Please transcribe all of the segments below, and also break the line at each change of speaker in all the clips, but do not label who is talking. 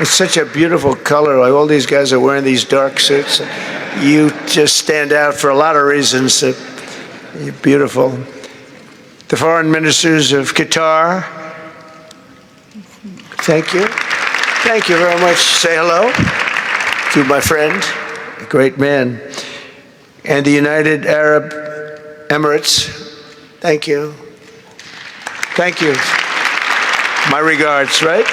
It's such a beautiful color. Like all these guys are wearing these dark suits. You just stand out for a lot of reasons. You're beautiful. The foreign ministers of Qatar, thank you. Thank you very much. Say hello to my friend, a great man. And the United Arab Emirates, thank you. Thank you. My regards, right?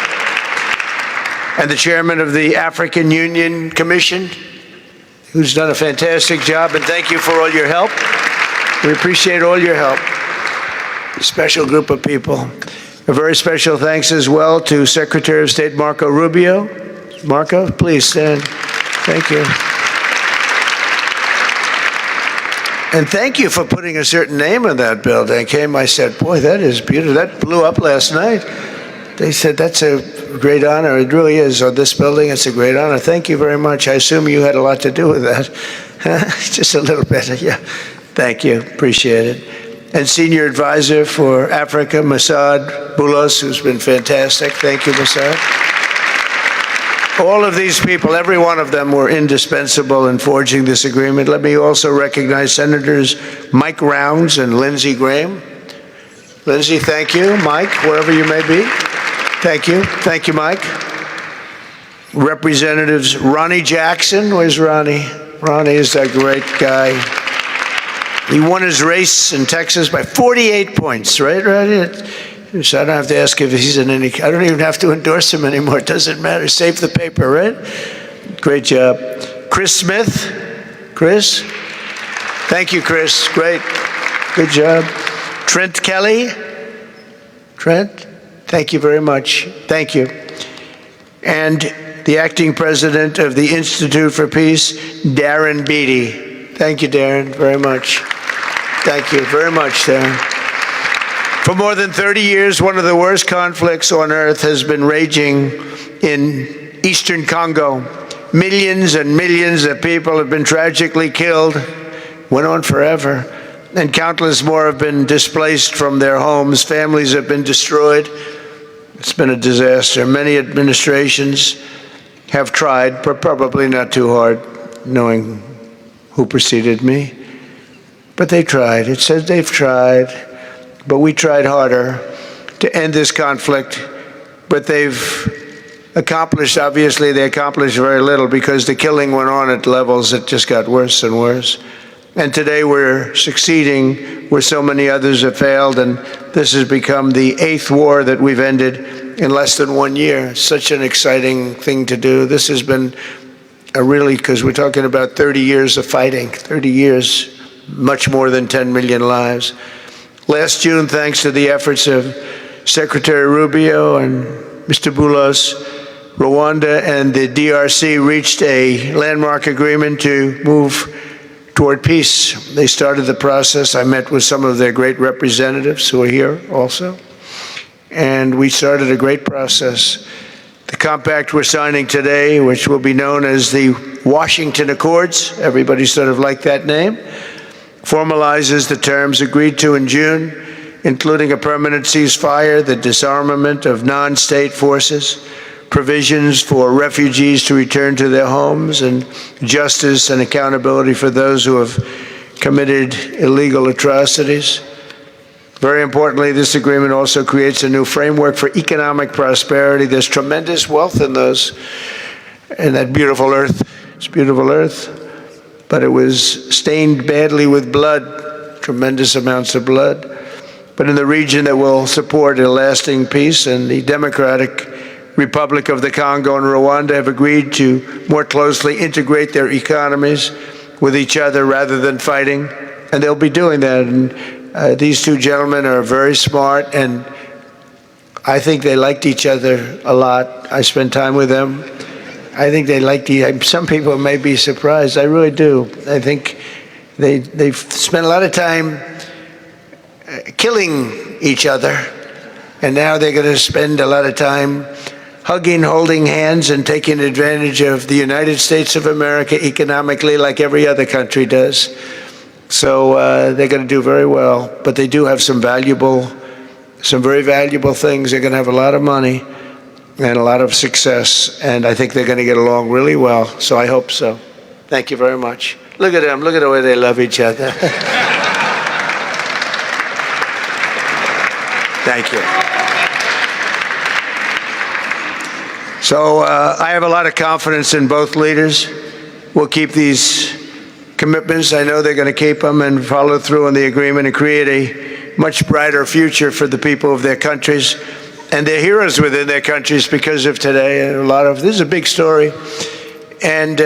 And the chairman of the African Union Commission, who's done a fantastic job, and thank you for all your help. We appreciate all your help. A special group of people. A very special thanks as well to Secretary of State Marco Rubio. Marco, please stand. Thank you. And thank you for putting a certain name on that building. I said, boy, that is beautiful. That blew up last night. They said, that's a great honor. It really is. On this building, it's a great honor. Thank you very much. I assume you had a lot to do with that. Just a little bit, yeah. Thank you. Appreciate it. And Senior Advisor for Africa, Masad Boulos, who's been fantastic. Thank you, Masad. All of these people, every one of them were indispensable in forging this agreement. Let me also recognize Senators Mike Rounds and Lindsey Graham. Lindsey, thank you. Mike, wherever you may be. Thank you. Thank you, Mike. Representatives Ronnie Jackson. Where's Ronnie? Ronnie is that great guy. He won his race in Texas by 48 points, right, Ronnie? So I don't have to ask if he's in any, I don't even have to endorse him anymore. It doesn't matter. Save the paper, right? Great job. Chris Smith. Chris? Thank you, Chris. Great. Good job. Trent Kelly. Trent? Thank you very much. Thank you. And the acting president of the Institute for Peace, Darren Beatty. Thank you, Darren, very much. Thank you very much, Darren. For more than 30 years, one of the worst conflicts on earth has been raging in eastern Congo. Millions and millions of people have been tragically killed, went on forever, and countless more have been displaced from their homes. Families have been destroyed. It's been a disaster. Many administrations have tried, but probably not too hard, knowing who preceded me. But they tried. It says they've tried. But we tried harder to end this conflict, but they've accomplished, obviously they accomplished very little because the killing went on at levels that just got worse and worse. And today we're succeeding where so many others have failed, and this has become the 8th war that we've ended in less than 1 year. Such an exciting thing to do. This has been a really, because we're talking about 30 years of fighting, 30 years, much more than 10 million lives. Last June, thanks to the efforts of Secretary Rubio and Mr. Boulos, Rwanda and the DRC reached a landmark agreement to move toward peace. They started the process. I met with some of their great representatives who are here also, and we started a great process. The compact we're signing today, which will be known as the Washington Accords, everybody sort of liked that name, formalizes the terms agreed to in June, including a permanent ceasefire, the disarmament of non-state forces, provisions for refugees to return to their homes, and justice and accountability for those who have committed illegal atrocities. Very importantly, this agreement also creates a new framework for economic prosperity. There's tremendous wealth in that beautiful earth. It's beautiful earth. But it was stained badly with blood, tremendous amounts of blood. But in the region that will support a lasting peace, and the Democratic Republic of the Congo and Rwanda have agreed to more closely integrate their economies with each other rather than fighting, and they'll be doing that. And these two gentlemen are very smart, and I think they liked each other a lot. I spent time with them. I think they like some people may be surprised. I really do. I think they've spent a lot of time killing each other, and now they're going to spend a lot of time hugging, holding hands, and taking advantage of the United States of America economically like every other country does. So they're going to do very well, but they do have some very valuable things. They're going to have a lot of money. and a lot of success, and I think they're going to get along really well, so I hope so. Thank you very much. Look at them. Look at the way they love each other. Thank you. So I have a lot of confidence in both leaders. We'll keep these commitments. I know they're going to keep them and follow through on the agreement and create a much brighter future for the people of their countries. And they're heroes within their countries because of today. This is a big story. And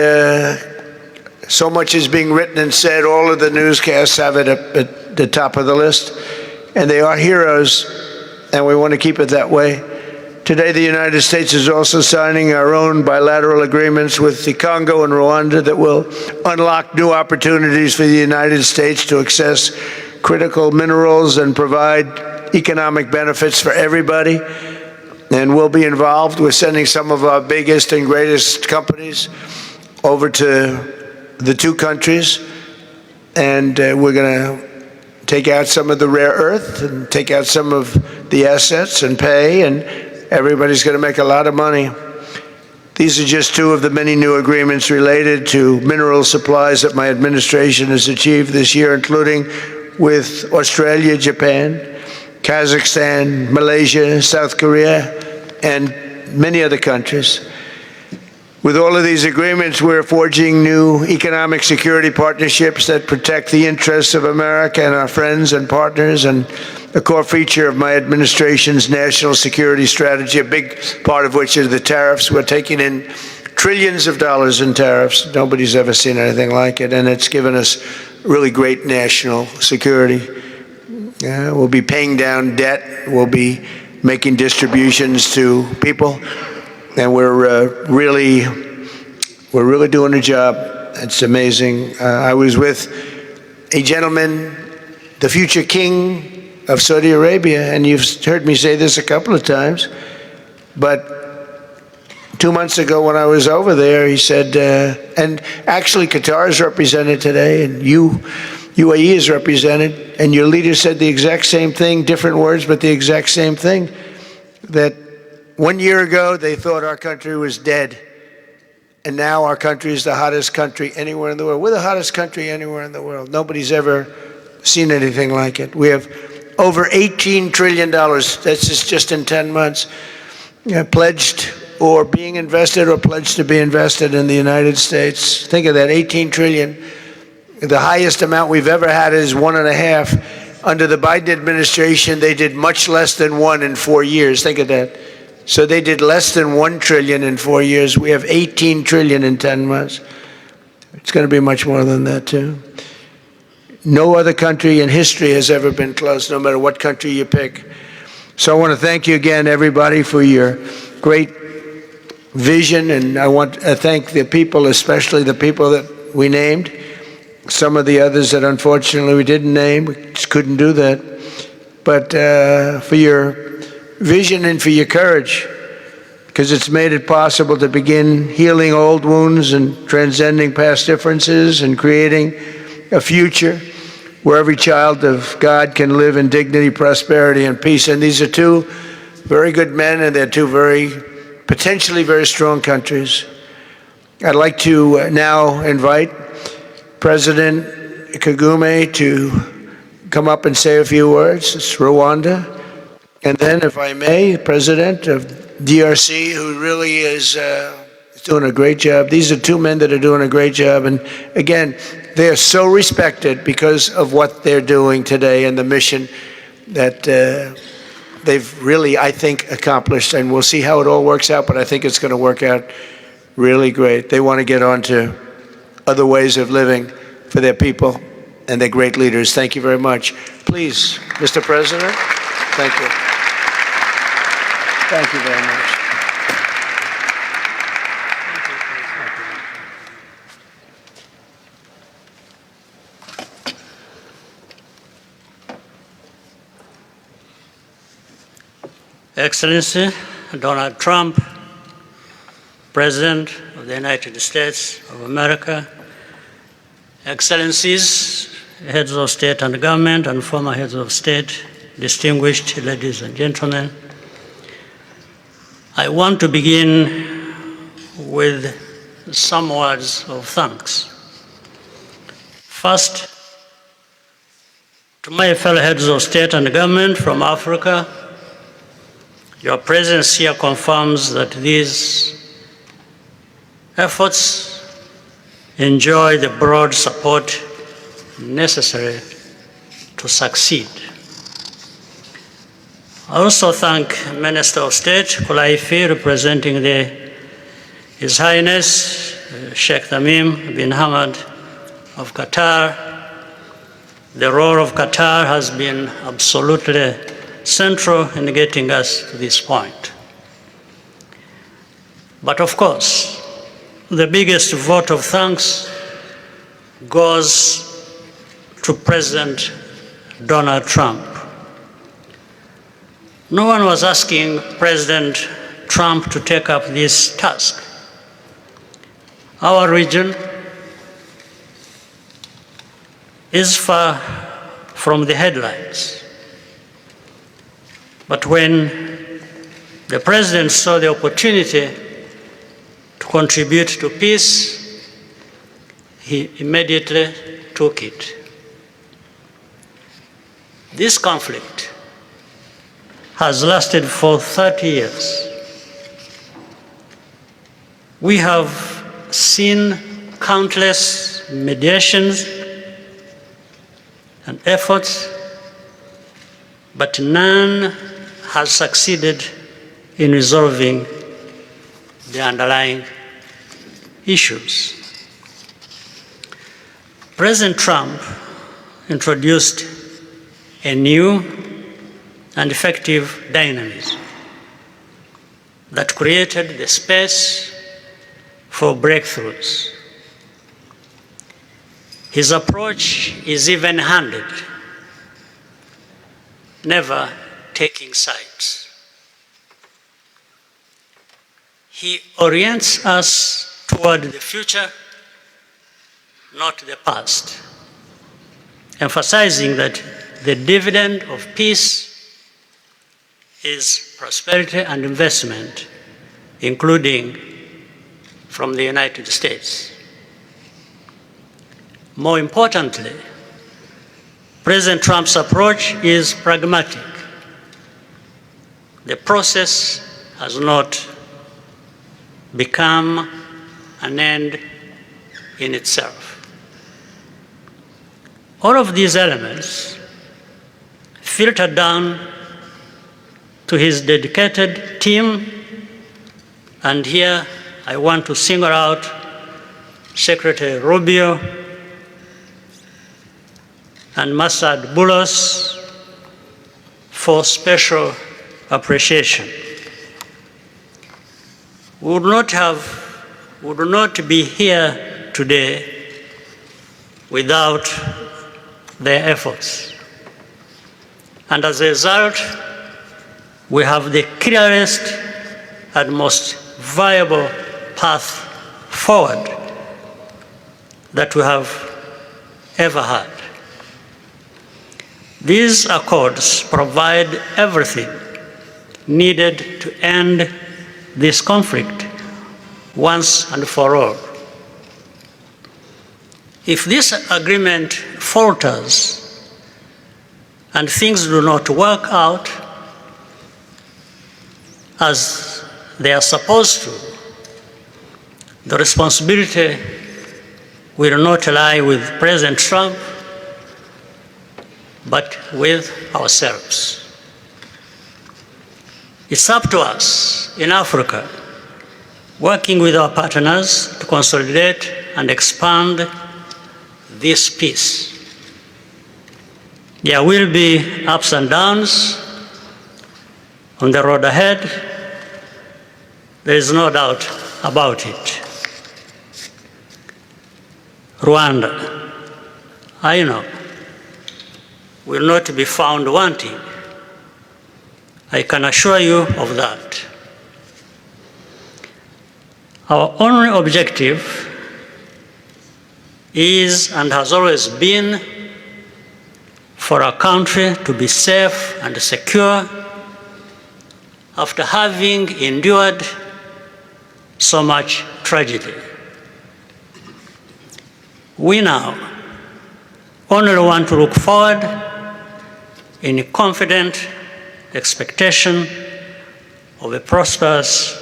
so much is being written and said. All of the newscasts have it at the top of the list. And they are heroes, and we want to keep it that way. Today, the United States is also signing our own bilateral agreements with the Congo and Rwanda that will unlock new opportunities for the United States to access critical minerals and provide economic benefits for everybody. And we'll be involved. We're sending some of our biggest and greatest companies over to the two countries, and we're going to take out some of the rare earth and take out some of the assets and pay, and everybody's going to make a lot of money. These are just two of the many new agreements related to mineral supplies that my administration has achieved this year, including with Australia, Japan, Kazakhstan, Malaysia, South Korea, and many other countries. With all of these agreements, we're forging new economic security partnerships that protect the interests of America and our friends and partners, and a core feature of my administration's national security strategy, a big part of which is the tariffs. We're taking in trillions of dollars in tariffs. Nobody's ever seen anything like it, and it's given us really great national security. We'll be paying down debt. We'll be making distributions to people. And we're really doing a job. It's amazing. I was with a gentleman, the future king of Saudi Arabia, and you've heard me say this a couple of times, but 2 months ago when I was over there, he said, and actually Qatar is represented today, and UAE is represented, and your leader said the exact same thing, different words, but the exact same thing, that 1 year ago, they thought our country was dead, and now our country is the hottest country anywhere in the world. We're the hottest country anywhere in the world. Nobody's ever seen anything like it. We have over $18 trillion, that's just in 10 months, pledged or being invested or pledged to be invested in the United States. Think of that, 18 trillion. The highest amount we've ever had is 1.5. Under the Biden administration, they did much less than 1 in 4 years. Think of that. So they did less than 1 trillion in 4 years. We have 18 trillion in 10 months. It's going to be much more than that, too. No other country in history has ever been close, no matter what country you pick. So I want to thank you again, everybody, for your great vision. And I want to thank the people, especially the people that we named. Some of the others that unfortunately we didn't name, we just couldn't do that. But for your vision and for your courage, because it's made it possible to begin healing old wounds and transcending past differences and creating a future where every child of God can live in dignity, prosperity, and peace. And these are two very good men, and they're two potentially very strong countries. I'd like to now invite President Kagame to come up and say a few words. It's Rwanda. And then, if I may, President of DRC, who really is doing a great job. These are two men that are doing a great job. And again, they are so respected because of what they're doing today and the mission that they've really, I think, accomplished. And we'll see how it all works out, but I think it's going to work out really great. They want to get on to other ways of living for their people and their great leaders. Thank you very much. Please, Mr. President. Thank you. Thank you very much.
Excellency Donald Trump, President of the United States of America, Excellencies, heads of state and government, and former heads of state, distinguished ladies and gentlemen, I want to begin with some words of thanks. First, to my fellow heads of state and government from Africa, your presence here confirms that these efforts enjoy the broad support necessary to succeed. I also thank Minister of State Kulaifi, representing His Highness Sheikh Tamim bin Hamad of Qatar. The role of Qatar has been absolutely central in getting us to this point. But of course, the biggest vote of thanks goes to President Donald Trump. No one was asking President Trump to take up this task. Our region is far from the headlines. But when the President saw the opportunity to contribute to peace, he immediately took it. This conflict has lasted for 30 years. We have seen countless mediations and efforts, but none has succeeded in resolving the underlying issues. President Trump introduced a new and effective dynamism that created the space for breakthroughs. His approach is even-handed, never taking sides. He orients us toward the future, not the past, emphasizing that the dividend of peace is prosperity and investment, including from the United States. More importantly, President Trump's approach is pragmatic. The process has not become an end in itself. All of these elements filter down to his dedicated team, and here I want to single out Secretary Rubio and Masad Boulos for special appreciation. We would not be here today without their efforts. And as a result, we have the clearest and most viable path forward that we have ever had. These accords provide everything needed to end this conflict once and for all. If this agreement falters and things do not work out as they are supposed to, the responsibility will not lie with President Trump, but with ourselves. It's up to us in Africa, working with our partners to consolidate and expand this peace. There will be ups and downs on the road ahead. There is no doubt about it. Rwanda, I know, will not be found wanting. I can assure you of that. Our only objective is and has always been for our country to be safe and secure after having endured so much tragedy. We now only want to look forward in confident expectation of a prosperous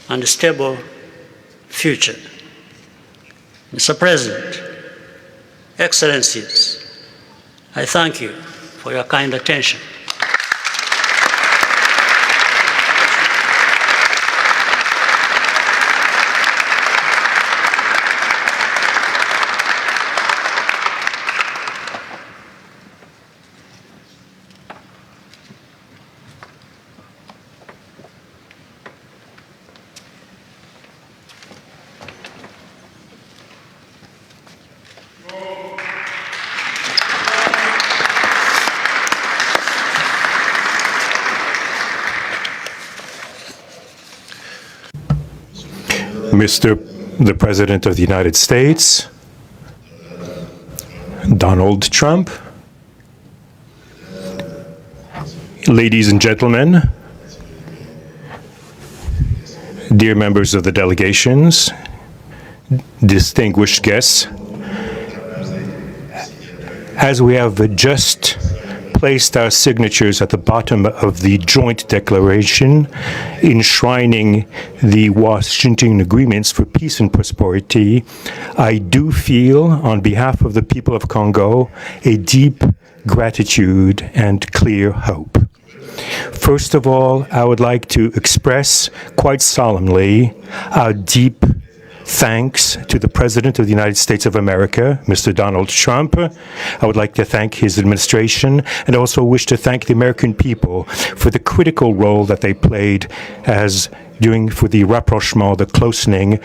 and stable future. Mr. President, Excellencies, I thank you for your kind attention.
Mr. the President of the United States, Donald Trump, ladies and gentlemen, dear members of the delegations, distinguished guests, as we have just placed our signatures at the bottom of the joint declaration enshrining the Washington agreements for peace and prosperity, I do feel, on behalf of the people of Congo, a deep gratitude and clear hope. First of all, I would like to express quite solemnly our deep thanks to the President of the United States of America, Mr. Donald Trump. I would like to thank his administration and also wish to thank the American people for the critical role that they played for the rapprochement, the closening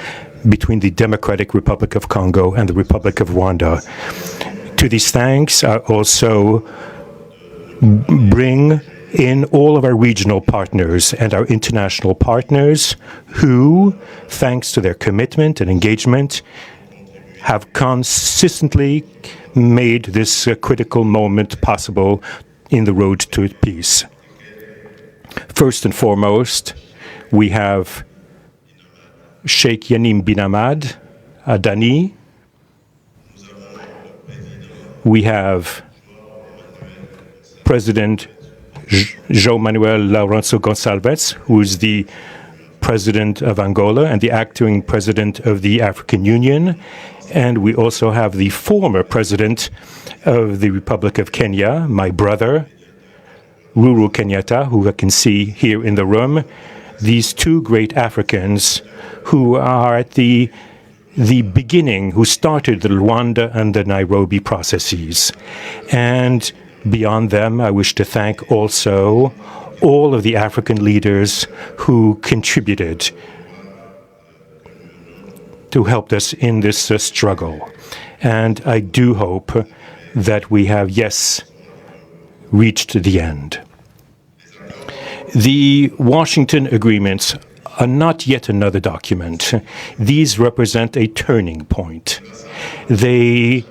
between the Democratic Republic of Congo and the Republic of Rwanda. To these thanks, I also bring in all of our regional partners and our international partners who, thanks to their commitment and engagement, have consistently made this critical moment possible in the road to peace. First and foremost, we have Sheikh Yanim bin Ahmad Adani. We have President João Manuel Lourenço Gonçalves, who is the President of Angola and the acting President of the African Union. And we also have the former President of the Republic of Kenya, my brother, Uhuru Kenyatta, who I can see here in the room. These two great Africans who are at the beginning, who started the Rwanda and the Nairobi processes. And beyond them, I wish to thank also all of the African leaders who contributed to help us in this struggle. And I do hope that we have, reached the end. The Washington agreements are not yet another document. These represent a turning point. They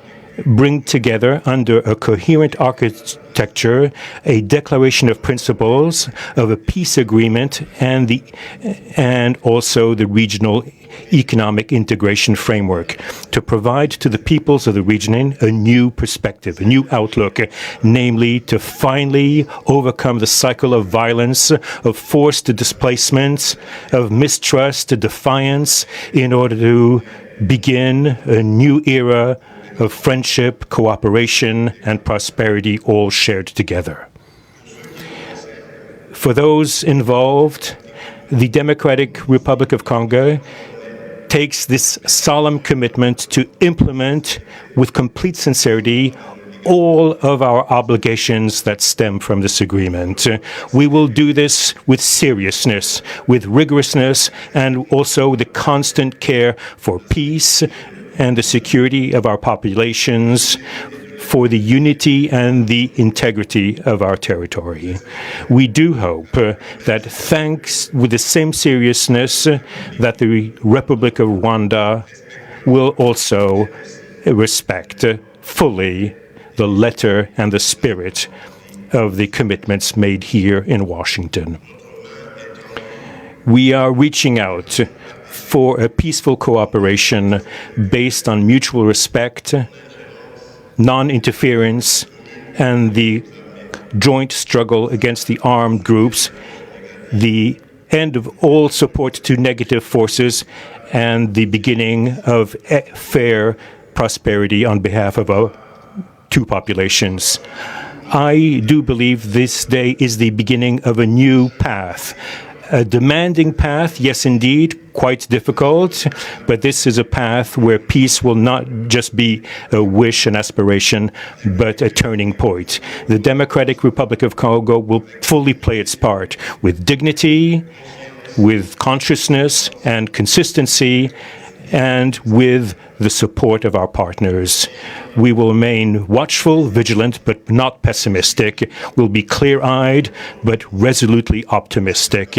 bring together under a coherent architecture a declaration of principles of a peace agreement and also the regional economic integration framework to provide to the peoples of the region a new perspective, a new outlook, namely to finally overcome the cycle of violence, of forced displacements, of mistrust, defiance, in order to begin a new era of friendship, cooperation, and prosperity all shared together. For those involved, the Democratic Republic of Congo takes this solemn commitment to implement with complete sincerity all of our obligations that stem from this agreement. We will do this with seriousness, with rigorousness, and also with the constant care for peace and the security of our populations, for the unity and the integrity of our territory. We do hope that thanks with the same seriousness that the Republic of Rwanda will also respect fully the letter and the spirit of the commitments made here in Washington. We are reaching out for a peaceful cooperation based on mutual respect, non-interference, and the joint struggle against the armed groups, the end of all support to negative forces, and the beginning of fair prosperity on behalf of our two populations. I do believe this day is the beginning of a new path. A demanding path, yes, indeed, quite difficult, but this is a path where peace will not just be a wish, an aspiration, but a turning point. The Democratic Republic of Congo will fully play its part with dignity, with consciousness and consistency, and with the support of our partners. We will remain watchful, vigilant, but not pessimistic. We'll be clear-eyed, but resolutely optimistic.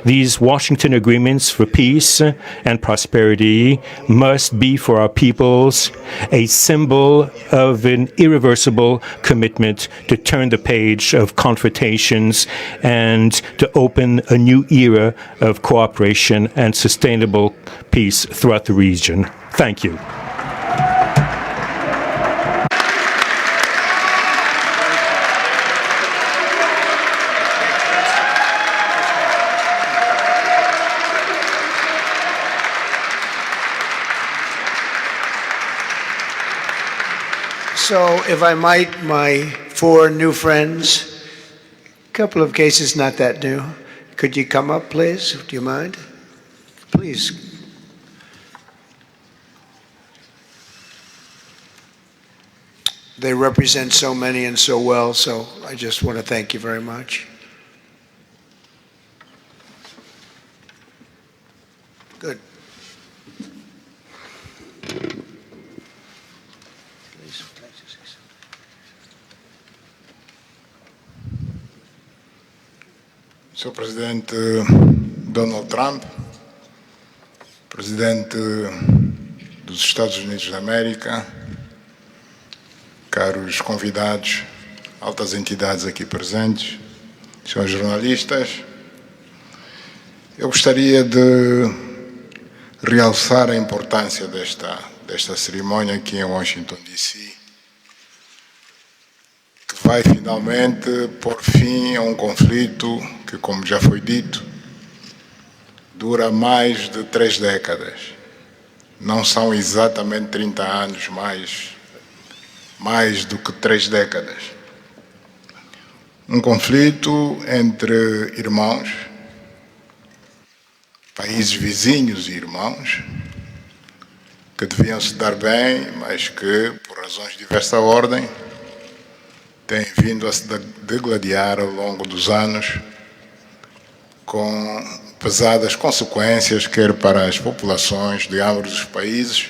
These Washington agreements for peace and prosperity must be for our peoples a symbol of an irreversible commitment to turn the page of confrontations and to open a new era of cooperation and sustainable peace throughout the region. Thank you.
So, if I might, my four new friends, a couple of cases not that new. Could you come up, please? Do you mind? Please. They represent so many and so well, so I just want to thank you very much. Good.
Sr. Presidente Donald Trump, Presidente dos Estados Unidos da América, caros convidados, altas entidades aqui presentes, senhores jornalistas, eu gostaria de realçar a importância desta cerimônia aqui em Washington, D.C., que vai finalmente pôr fim a um conflito que, como já foi dito, dura mais de 3 décadas. Não são exatamente 30 anos, mais do que 3 décadas. Um conflito entre irmãos, países vizinhos e irmãos, que deviam se dar bem, mas que, por razões de diversa ordem, têm vindo a se degladiar ao longo dos anos, com pesadas consequências, quer para as populações de ambos os países,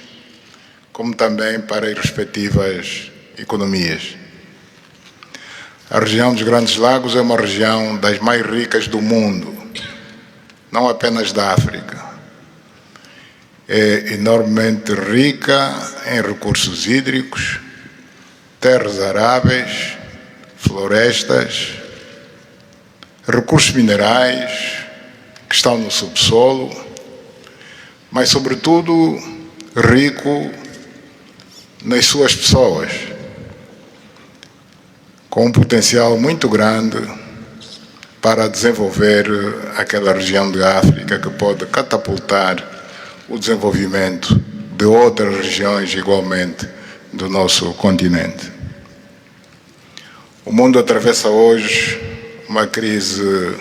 como também para as respectivas economias. A região dos Grandes Lagos é uma região das mais ricas do mundo, não apenas da África. É enormemente rica em recursos hídricos, terras aráveis, florestas, recursos minerais que estão no subsolo, mas, sobretudo, rico nas suas pessoas, com um potencial muito grande para desenvolver aquela região de África que pode catapultar o desenvolvimento de outras regiões igualmente do nosso continente. O mundo atravessa hoje uma crise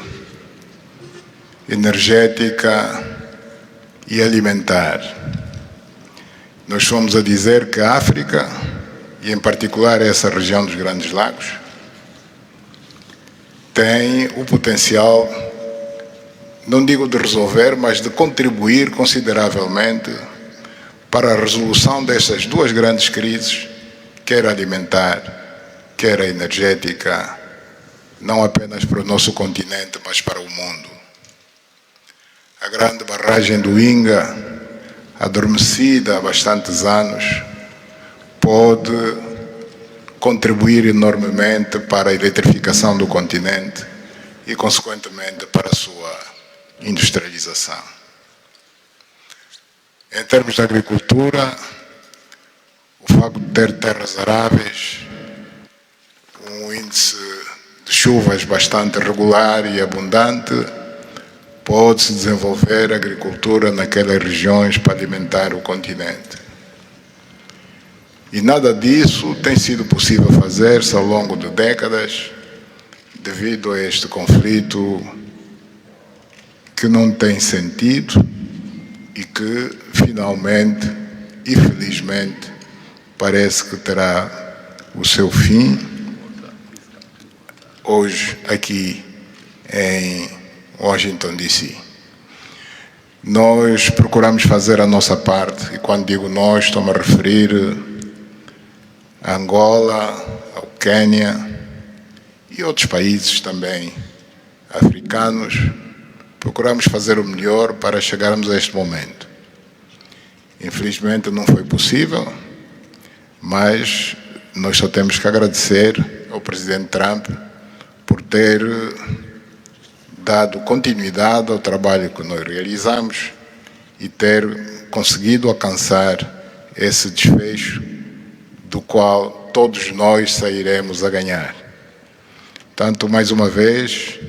energética e alimentar. Nós fomos a dizer que a África, e em particular essa região dos Grandes Lagos, tem o potencial, não digo de resolver, mas de contribuir consideravelmente para a resolução dessas duas grandes crises, quer alimentar, quer a energética, não apenas para o nosso continente, mas para o mundo. A grande barragem do Inga, adormecida há bastantes anos, pode contribuir enormemente para a eletrificação do continente e, consequentemente, para a sua industrialização. Em termos de agricultura, o facto de ter terras aráveis, um índice de chuvas bastante regular e abundante, pode-se desenvolver agricultura naquelas regiões para alimentar o continente. E nada disso tem sido possível fazer-se ao longo de décadas, devido a este conflito que não tem sentido e que, finalmente e felizmente, parece que terá o seu fim hoje aqui em Washington, D.C. Nós procuramos fazer a nossa parte, e quando digo nós, estou-me a referir a Angola, ao Quênia e outros países também africanos. Procuramos fazer o melhor para chegarmos a este momento. Infelizmente não foi possível, mas nós só temos que agradecer ao presidente Trump por ter dado continuidade ao trabalho que nós realizamos e ter conseguido alcançar esse desfecho do qual todos nós sairemos a ganhar. Portanto, mais uma vez,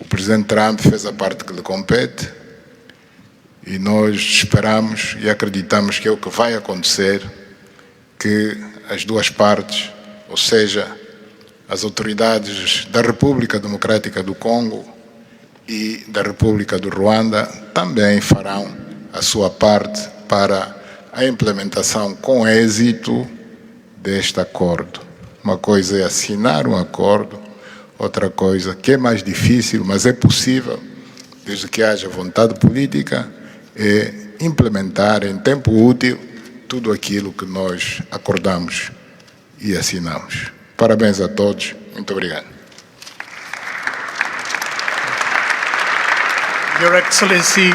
o presidente Trump fez a parte que lhe compete e nós esperamos e acreditamos que é o que vai acontecer, que as duas partes, ou seja, as autoridades da República Democrática do Congo e da República do Ruanda também farão a sua parte para a implementação com êxito deste acordo. Uma coisa é assinar um acordo, outra coisa que é mais difícil, mas é possível, desde que haja vontade política, é implementar em tempo útil tudo aquilo que nós acordamos e assinamos. Parabéns a todos. Muito obrigado.
Your Excellency,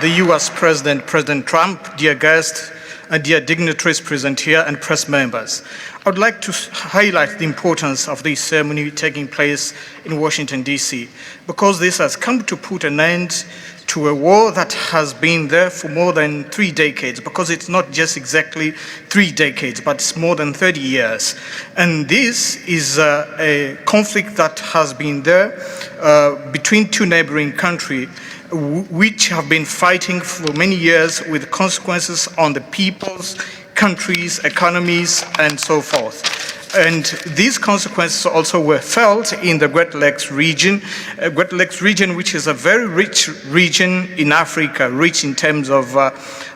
the U.S. President, President Trump, dear guests, and dear dignitaries present here and press members. I would like to highlight the importance of this ceremony taking place in Washington, D.C., because this has come to put an end to a war that has been there for more than 3 decades, because it's not just exactly 3 decades, but it's more than 30 years. And this is a conflict that has been there between two neighboring countries, which have been fighting for many years with consequences on the peoples, countries, economies, and so forth. And these consequences also were felt in the Great Lakes region, which is a very rich region in Africa, rich in terms of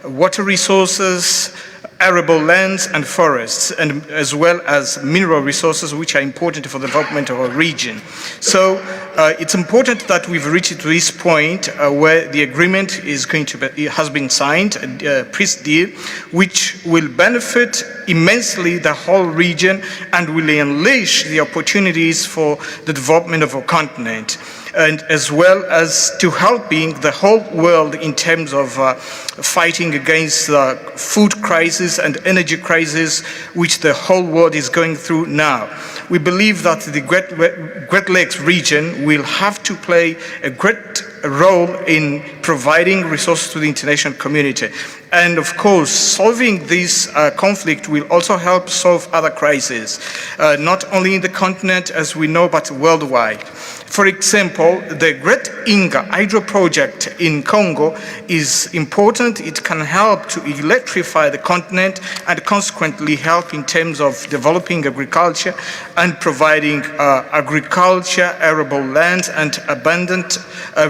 water resources, arable lands and forests, and as well as mineral resources, which are important for the development of our region. So it's important that we've reached to this point where the agreement is going to be, has been signed, a peace deal, which will benefit immensely the whole region and will unleash the opportunities for the development of our continent, and as well as to helping the whole world in terms of fighting against the food crisis and energy crisis which the whole world is going through now. We believe that the Great Lakes region will have to play a great role in providing resources to the international community. And of course, solving this conflict will also help solve other crises, not only in the continent as we know, but worldwide. For example, the Great Inga hydro project in Congo is important. It can help to electrify the continent and consequently help in terms of developing agriculture and providing agriculture, arable land, and abundant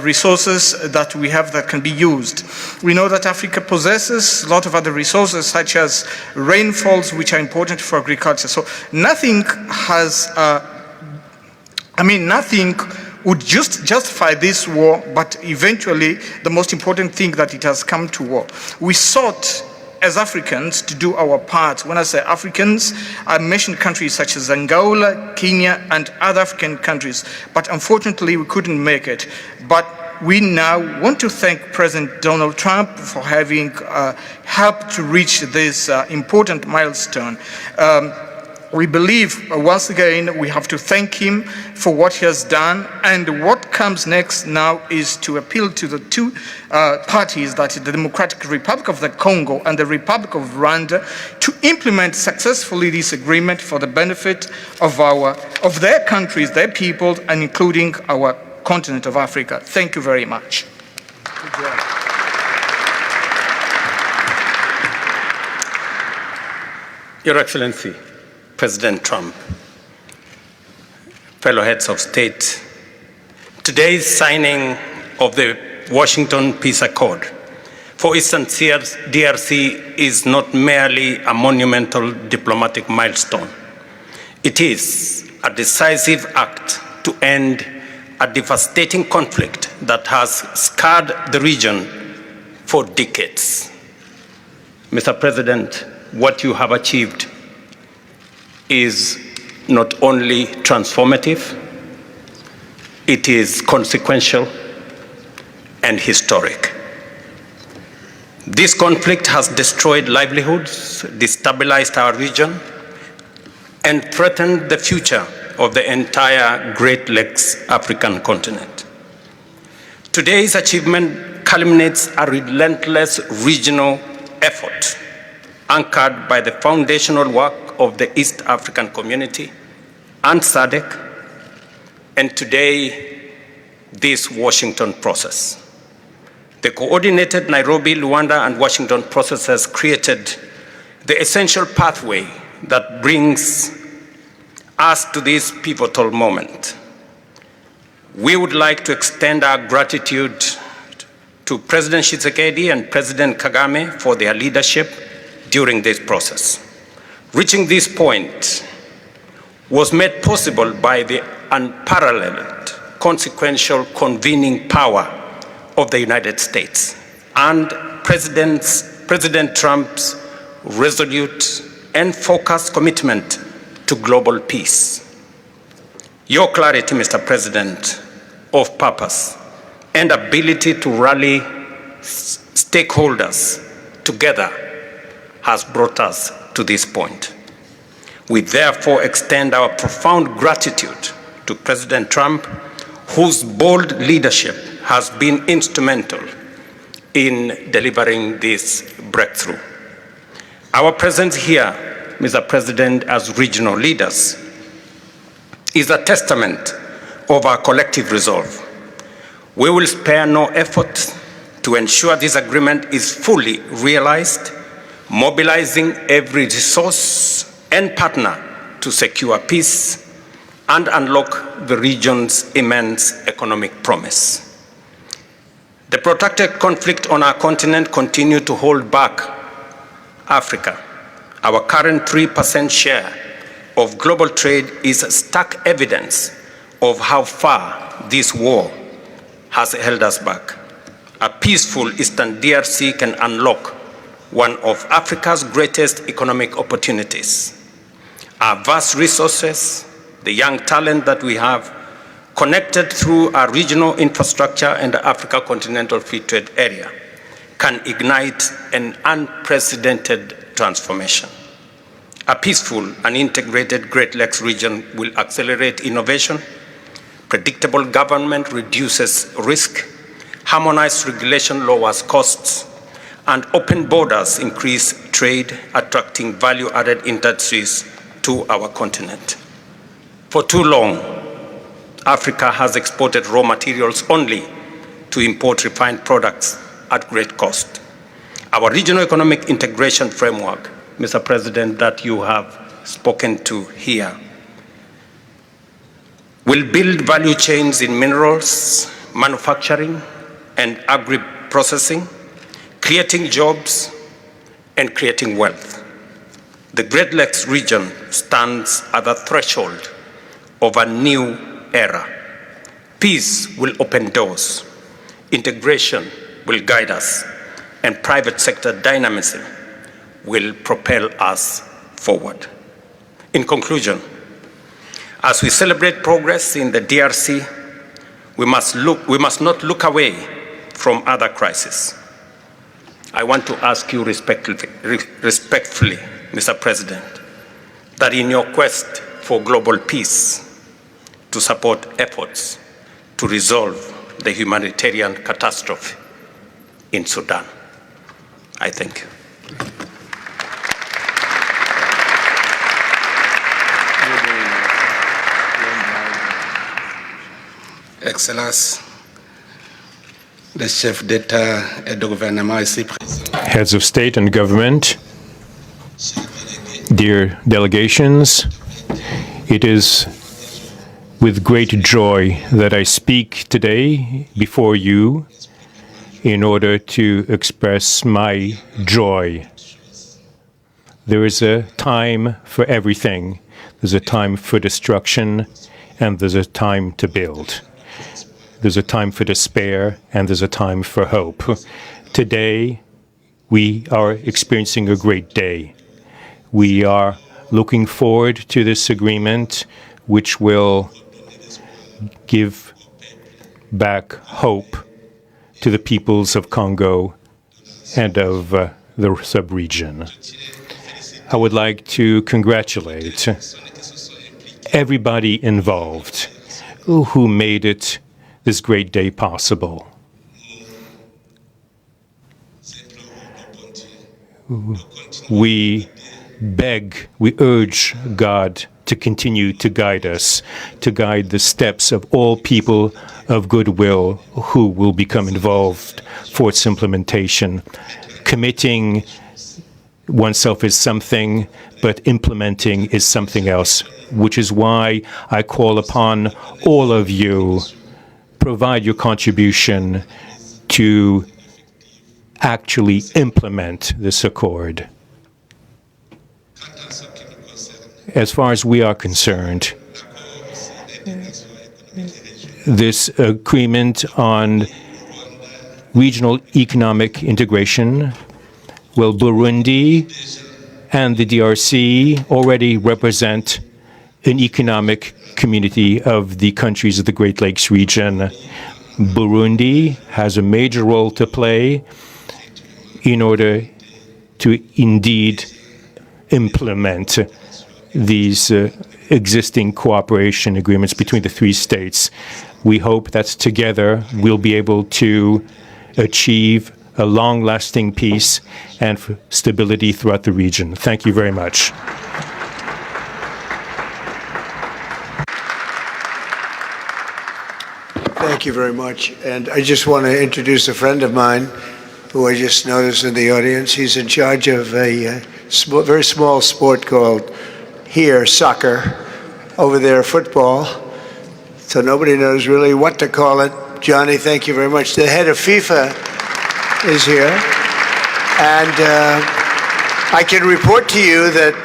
resources that we have that can be used. We know that Africa possesses a lot of other resources such as rainfalls, which are important for agriculture. So nothing has nothing would just justify this war, but eventually the most important thing that it has come to war. We sought as Africans to do our part. When I say Africans, I mention countries such as Angola, Kenya, and other African countries, but unfortunately we couldn't make it. But we now want to thank President Donald Trump for having helped to reach this important milestone. we believe, once again, we have to thank him for what he has done. And what comes next now is to appeal to the two parties, that is the Democratic Republic of the Congo and the Republic of Rwanda, to implement successfully this agreement for the benefit of their countries, their people, and including our continent of Africa. Thank you very much.
Your Excellency, President Trump, fellow heads of state, today's signing of the Washington Peace Accord for Eastern DRC is not merely a monumental diplomatic milestone. It is a decisive act to end a devastating conflict that has scarred the region for decades. Mr. President, what you have achieved is not only transformative, it is consequential and historic. This conflict has destroyed livelihoods, destabilized our region, and threatened the future of the entire Great Lakes African continent. Today's achievement culminates a relentless regional effort anchored by the foundational work of the East African Community and SADC, and today, this Washington process. The coordinated Nairobi, Luanda, and Washington processes created the essential pathway that brings us to this pivotal moment. We would like to extend our gratitude to President Tshisekedi and President Kagame for their leadership during this process. Reaching this point was made possible by the unparalleled consequential convening power of the United States and President Trump's resolute and focused commitment to global peace. Your clarity, Mr. President, of purpose and ability to rally stakeholders together has brought us to this point. We therefore extend our profound gratitude to President Trump, whose bold leadership has been instrumental in delivering this breakthrough. Our presence here, Mr. President, as regional leaders, is a testament of our collective resolve. We will spare no effort to ensure this agreement is fully realized, mobilizing every resource and partner to secure peace and unlock the region's immense economic promise. The protracted conflict on our continent continues to hold back Africa. Our current 3% share of global trade is stark evidence of how far this war has held us back. A peaceful Eastern DRC can unlock one of Africa's greatest economic opportunities. Our vast resources, the young talent that we have, connected through our regional infrastructure and the Africa Continental Free Trade Area, can ignite an unprecedented transformation. A peaceful and integrated Great Lakes region will accelerate innovation, predictable government reduces risk, harmonized regulation lowers costs, and open borders increase trade, attracting value-added industries to our continent. For too long, Africa has exported raw materials only to import refined products at great cost. Our regional economic integration framework, Mr. President, that you have spoken to here, will build value chains in minerals, manufacturing, and agri-processing, creating jobs and creating wealth. The Great Lakes region stands at the threshold of a new era. Peace will open doors, integration will guide us, and private sector dynamism will propel us forward. In conclusion, as we celebrate progress in the DRC, we must not look away from other crises. I want to ask you respectfully, Mr. President, that in your quest for global peace, to support efforts to resolve the humanitarian catastrophe in Sudan. I thank you.
Excellences, les chefs d'État et de gouvernement ici présents,
Heads of state and government, dear delegations, it is with great joy that I speak today before you in order to express my joy. There is a time for everything. There's a time for destruction, and there's a time to build. There's a time for despair, and there's a time for hope. Today, we are experiencing a great day. We are looking forward to this agreement, which will give back hope to the peoples of Congo and of the sub-region. I would like to congratulate everybody involved who made it this great day possible. We urge God to continue to guide us, to guide the steps of all people of goodwill who will become involved for its implementation. Committing oneself is something, but implementing is something else, which is why I call upon all of you, provide your contribution to actually implement this accord. As far as we are concerned, this agreement on regional economic integration, well, Burundi and the DRC already represent an economic community of the countries of the Great Lakes region. Burundi has a major role to play in order to indeed implement these existing cooperation agreements between the three states. We hope that together we'll be able to achieve a long-lasting peace and stability throughout the region. Thank you very much.
Thank you very much. And I just want to introduce a friend of mine who I just noticed in the audience. He's in charge of a very small sport called here, soccer, over there, football. So nobody knows really what to call it. Johnny, thank you very much. The head of FIFA is here. And I can report to you that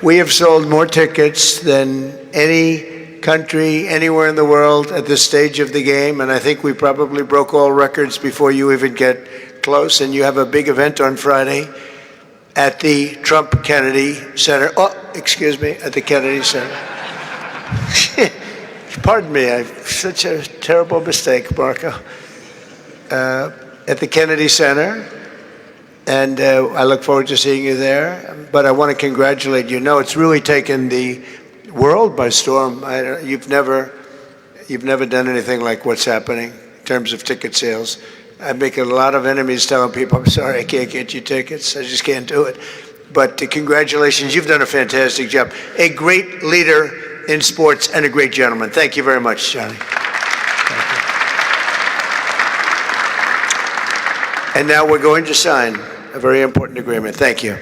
we have sold more tickets than any country anywhere in the world at this stage of the game. And I think we probably broke all records before you even get close. And you have a big event on Friday at the Trump Kennedy Center. Oh, excuse me, at the Kennedy Center. Pardon me, I've such a terrible mistake, Marco. At the Kennedy Center, and I look forward to seeing you there. But I want to congratulate you. No, it's really taken the world by storm. You've never done anything like what's happening in terms of ticket sales. I make a lot of enemies telling people, I'm sorry, I can't get you tickets. I just can't do it. But congratulations, you've done a fantastic job. A great leader in sports and a great gentleman. Thank you very much, Johnny. Thank you. And now we're going to sign a very important agreement. Thank you.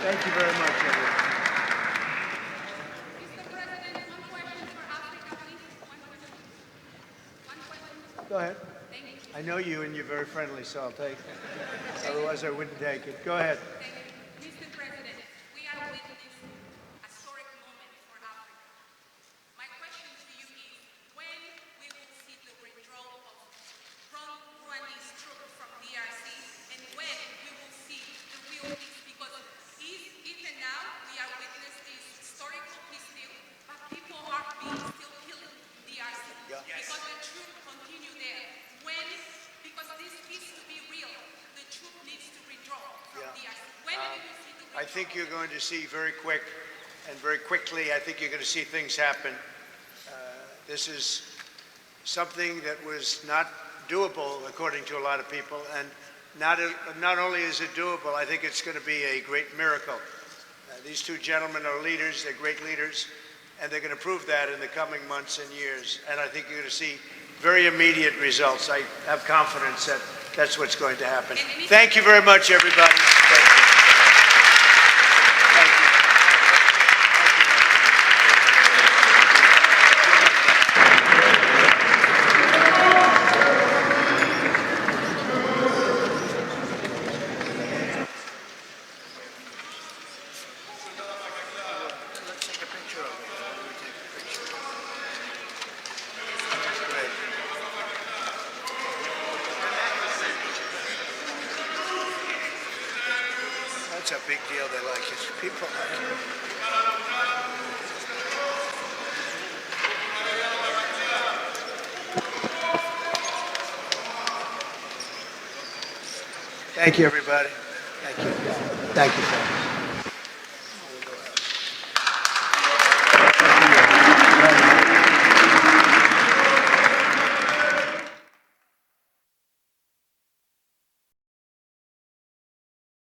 Thank you very much, everyone.
Mr. President, one question for Africa, please. One question.
Go ahead.
Thank you.
I know you and you're very friendly, so I'll take it. Otherwise, I wouldn't take it. Go ahead.
Thank you. Mr. President, we are witnessing a historic moment for Africa. My question to you is, when we will see the withdrawal of Rwandese troops from DRC, and when we will see the real peace? Because even now, we are witnessing this historical peace deal, but people are being still killed in DRC.
Yeah.
Because the truth continue there. Because this peace to be real, the truth needs to withdraw from
Yeah.
DRC. When will you see the withdrawal?
I think you're going to see very quickly, I think you're going to see things happen. This is something that was not doable, according to a lot of people, and not only is it doable, I think it's going to be a great miracle. These two gentlemen are leaders, they're great leaders, and they're going to prove that in the coming months and years. And I think you're going to see very immediate results. I have confidence that that's what's going to happen. Thank you very much, everybody. Thank you. Thank you. Let's take a picture of it. Why don't we take a picture? That's great. That's a big deal. They like it. People like it. Thank you, everybody. Thank you. Thank you.